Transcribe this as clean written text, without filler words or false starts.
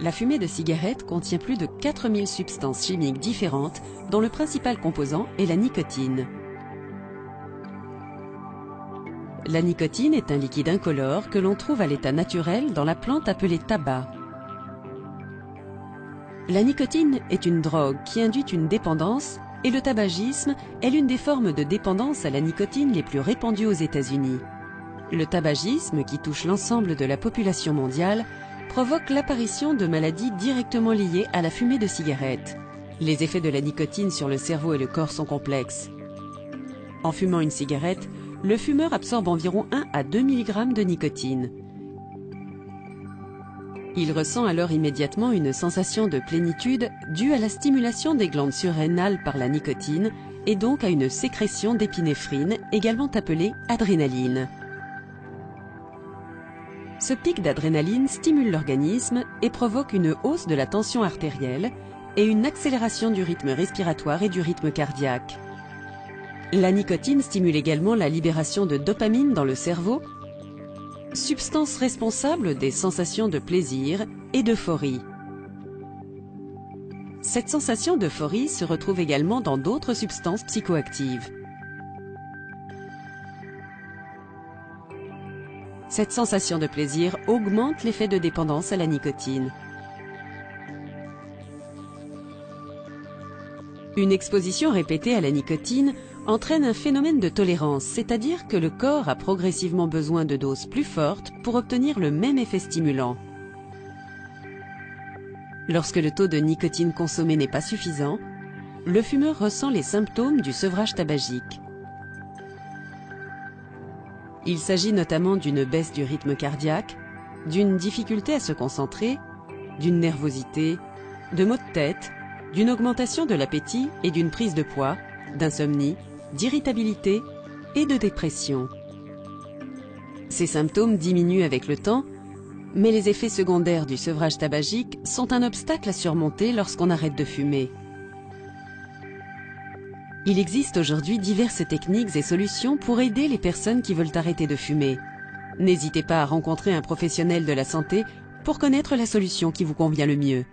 La fumée de cigarette contient plus de 4000 substances chimiques différentes, dont le principal composant est la nicotine. La nicotine est un liquide incolore que l'on trouve à l'état naturel dans la plante appelée tabac. La nicotine est une drogue qui induit une dépendance et le tabagisme est l'une des formes de dépendance à la nicotine les plus répandues aux États-Unis. Le tabagisme, qui touche l'ensemble de la population mondiale, provoque l'apparition de maladies directement liées à la fumée de cigarette. Les effets de la nicotine sur le cerveau et le corps sont complexes. En fumant une cigarette, le fumeur absorbe environ 1 à 2 mg de nicotine. Il ressent alors immédiatement une sensation de plénitude due à la stimulation des glandes surrénales par la nicotine et donc à une sécrétion d'épinéphrine, également appelée adrénaline. Ce pic d'adrénaline stimule l'organisme et provoque une hausse de la tension artérielle et une accélération du rythme respiratoire et du rythme cardiaque. La nicotine stimule également la libération de dopamine dans le cerveau, substance responsable des sensations de plaisir et d'euphorie. Cette sensation d'euphorie se retrouve également dans d'autres substances psychoactives. Cette sensation de plaisir augmente l'effet de dépendance à la nicotine. Une exposition répétée à la nicotine entraîne un phénomène de tolérance, c'est-à-dire que le corps a progressivement besoin de doses plus fortes pour obtenir le même effet stimulant. Lorsque le taux de nicotine consommé n'est pas suffisant, le fumeur ressent les symptômes du sevrage tabagique. Il s'agit notamment d'une baisse du rythme cardiaque, d'une difficulté à se concentrer, d'une nervosité, de maux de tête, d'une augmentation de l'appétit et d'une prise de poids, d'insomnie, d'irritabilité et de dépression. Ces symptômes diminuent avec le temps, mais les effets secondaires du sevrage tabagique sont un obstacle à surmonter lorsqu'on arrête de fumer. Il existe aujourd'hui diverses techniques et solutions pour aider les personnes qui veulent arrêter de fumer. N'hésitez pas à rencontrer un professionnel de la santé pour connaître la solution qui vous convient le mieux.